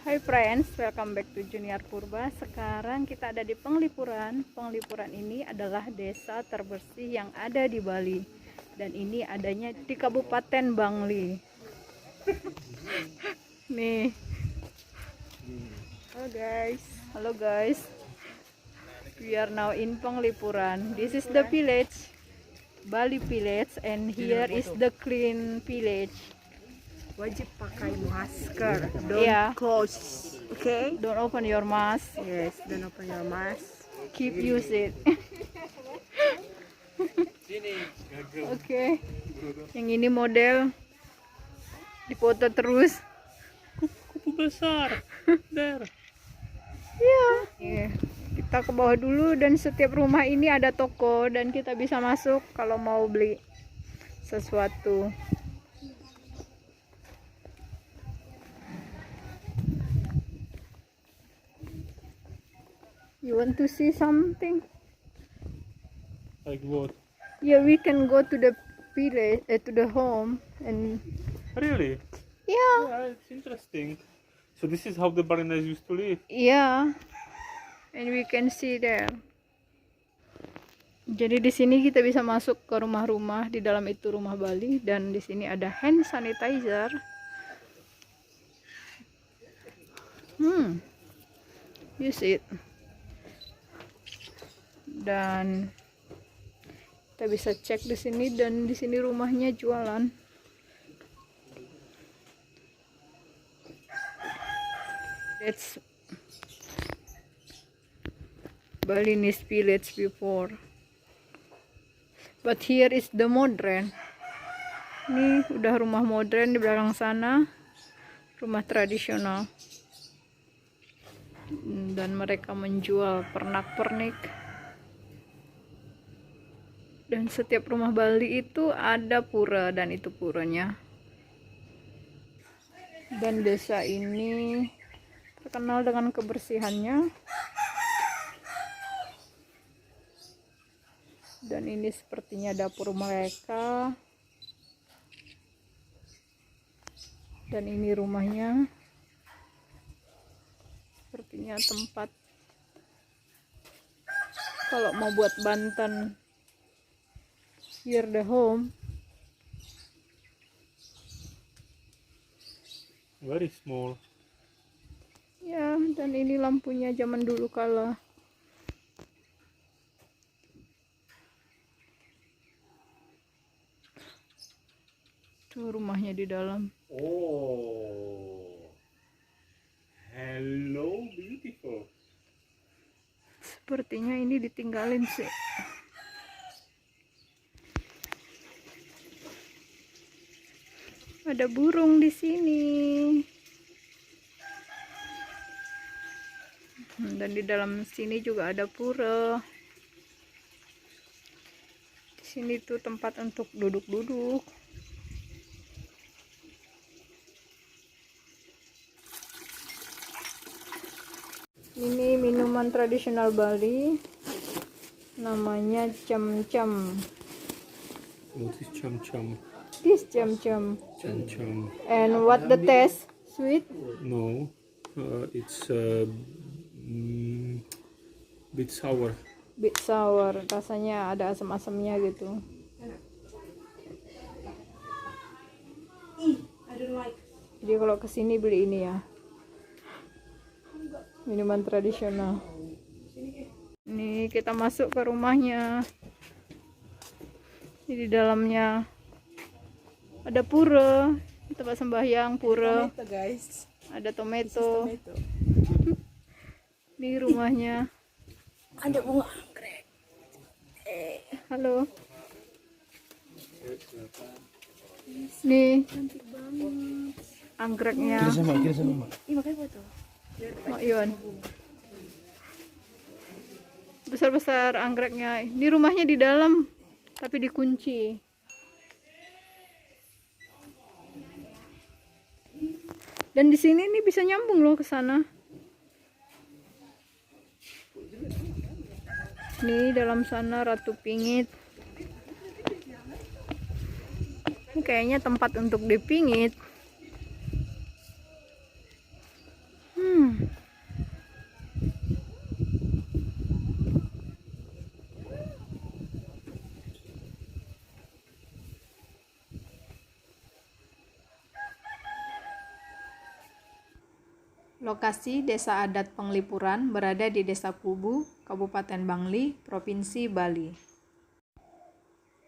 Hai friends, welcome back to Junior Purba. Sekarang kita ada di Penglipuran. Penglipuran ini adalah desa terbersih yang ada di Bali. Dan ini adanya di Kabupaten Bangli. Nih. Halo guys. Halo guys. We are now in Penglipuran. This is the village, Bali village, and here is the clean village. Wajib pakai masker. Don't close. Okay? Don't open your mask. Yes, don't open your mask. Keep use it. Oke. Yang ini model dipoto terus. Kupu besar. There. Iya. Kita ke bawah dulu dan setiap rumah ini ada toko dan kita bisa masuk kalau mau beli sesuatu. You want to see something? Like what? Yeah, we can go to the village, to the home, and Really? yeah, Yeah, it's interesting. So this is how the Balinese used to live. yeah, and we can see there. Jadi di sini kita bisa masuk ke rumah-rumah, di dalam itu rumah Bali, dan di sini ada hand sanitizer. Use it. Dan kita bisa cek di sini, dan di sini rumahnya jualan. That's Balinese village before, but here is the modern. Ini udah rumah modern di belakang sana, rumah tradisional, dan mereka menjual pernak-pernik. Dan setiap rumah Bali itu ada pura, dan itu puranya. Dan desa ini terkenal dengan kebersihannya. Dan ini sepertinya dapur mereka. Dan ini rumahnya. Sepertinya tempat kalau mau buat Banten. Here the home. Very small. Ya, dan ini lampunya zaman dulu kala. Tuh rumahnya di dalam. Oh. Hello, beautiful. Sepertinya ini ditinggalin sih. Ada burung di sini. Dan di dalam sini juga ada pura. Di sini tuh tempat untuk duduk-duduk. Ini minuman tradisional Bali. Namanya cam-cam. What is chum chum? This cam-cam. Chum chum. And what the taste? Sweet? No, it's bit sour. Bit sour. Rasanya ada asam-asamnya gitu. Jadi kalau kesini beli ini ya. Minuman tradisional. Ini kita masuk ke rumahnya. Ini di dalamnya ada pura, tempat sembahyang pura. Tomato, guys. Ada tomato. Ini rumahnya. Ada bunga anggrek. Halo. Nih anggreknya. Kira sama. Ih, makanya foto. Mak Iwan. besar-besar anggreknya. Ini rumahnya di dalam, tapi dikunci. Dan di sini nih bisa nyambung loh ke sana. Nih dalam sana Ratu Pingit. Ini kayaknya tempat untuk dipingit. Lokasi Desa Adat Penglipuran berada di Desa Kubu, Kabupaten Bangli, Provinsi Bali.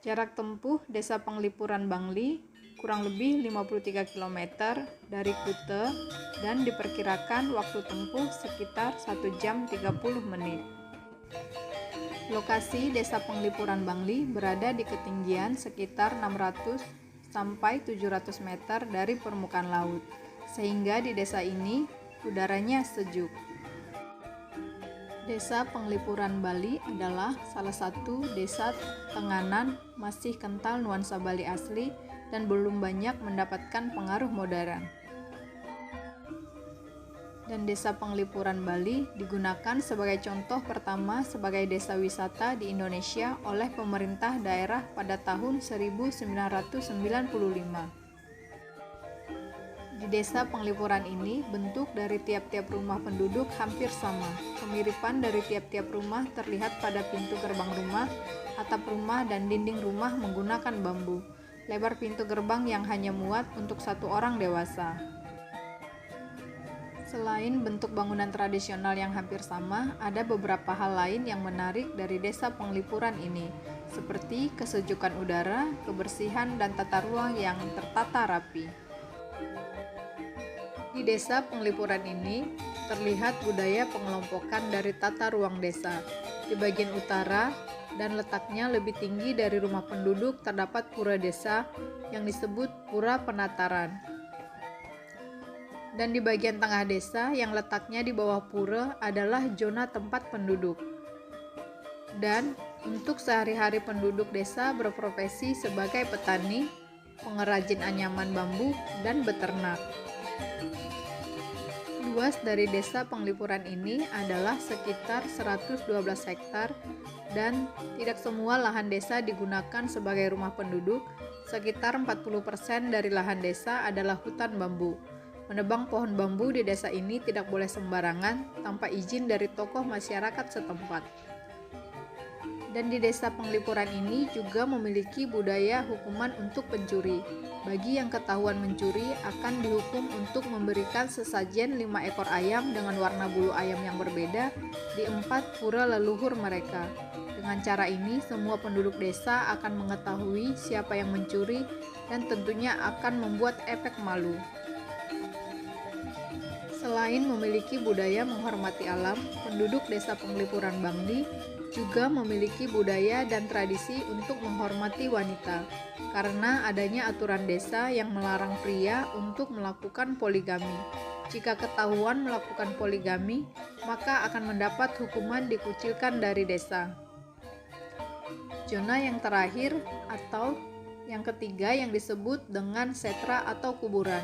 Jarak tempuh Desa Penglipuran Bangli kurang lebih 53 km dari Kute dan diperkirakan waktu tempuh sekitar 1 jam 30 menit. Lokasi Desa Penglipuran Bangli berada di ketinggian sekitar 600 sampai 700 meter dari permukaan laut, sehingga di desa ini udaranya sejuk. Desa Penglipuran Bali adalah salah satu desa tenganan masih kental nuansa Bali asli dan belum banyak mendapatkan pengaruh modern. Dan Desa Penglipuran Bali digunakan sebagai contoh pertama sebagai desa wisata di Indonesia oleh pemerintah daerah pada tahun 1995. Di Desa Penglipuran ini, bentuk dari tiap-tiap rumah penduduk hampir sama. Kemiripan dari tiap-tiap rumah terlihat pada pintu gerbang rumah, atap rumah, dan dinding rumah menggunakan bambu. Lebar pintu gerbang yang hanya muat untuk 1 orang dewasa. Selain bentuk bangunan tradisional yang hampir sama, ada beberapa hal lain yang menarik dari Desa Penglipuran ini, seperti kesejukan udara, kebersihan, dan tata ruang yang tertata rapi. Di Desa Penglipuran ini terlihat budaya pengelompokan dari tata ruang desa. Di bagian utara dan letaknya lebih tinggi dari rumah penduduk terdapat pura desa yang disebut Pura Penataran. Dan di bagian tengah desa yang letaknya di bawah pura adalah zona tempat penduduk. Dan untuk sehari-hari penduduk desa berprofesi sebagai petani, pengrajin anyaman bambu, dan beternak. Luas dari Desa Penglipuran ini adalah sekitar 112 hektar dan tidak semua lahan desa digunakan sebagai rumah penduduk. Sekitar 40% dari lahan desa adalah hutan bambu. Menebang pohon bambu di desa ini tidak boleh sembarangan tanpa izin dari tokoh masyarakat setempat. Dan di Desa Penglipuran ini juga memiliki budaya hukuman untuk pencuri. Bagi yang ketahuan mencuri akan dihukum untuk memberikan sesajen 5 ekor ayam dengan warna bulu ayam yang berbeda di 4 pura leluhur mereka. Dengan cara ini semua penduduk desa akan mengetahui siapa yang mencuri dan tentunya akan membuat efek malu. Selain memiliki budaya menghormati alam, penduduk Desa Penglipuran Bangli juga memiliki budaya dan tradisi untuk menghormati wanita, karena adanya aturan desa yang melarang pria untuk melakukan poligami. Jika ketahuan melakukan poligami, maka akan mendapat hukuman dikucilkan dari desa. Zona yang terakhir atau yang ketiga yang disebut dengan setra atau kuburan.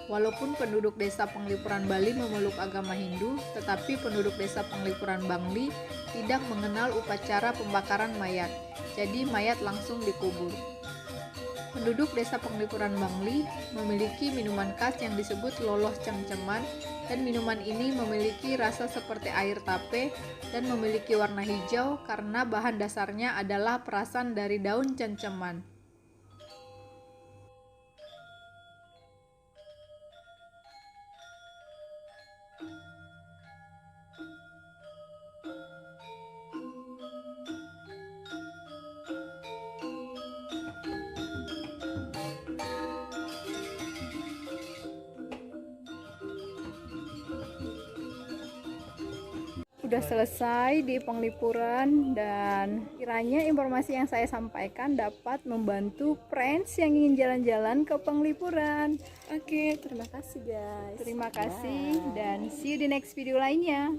Walaupun penduduk Desa Penglipuran Bali memeluk agama Hindu, tetapi penduduk Desa Penglipuran Bangli tidak mengenal upacara pembakaran mayat, jadi mayat langsung dikubur. Penduduk Desa Penglipuran Bangli memiliki minuman khas yang disebut loloh cemceman, dan minuman ini memiliki rasa seperti air tape dan memiliki warna hijau karena bahan dasarnya adalah perasan dari daun cemceman. Udah selesai di Penglipuran, dan kiranya informasi yang saya sampaikan dapat membantu friends yang ingin jalan-jalan ke Penglipuran. Oke, terima kasih guys. Terima kasih dan see you di next video lainnya.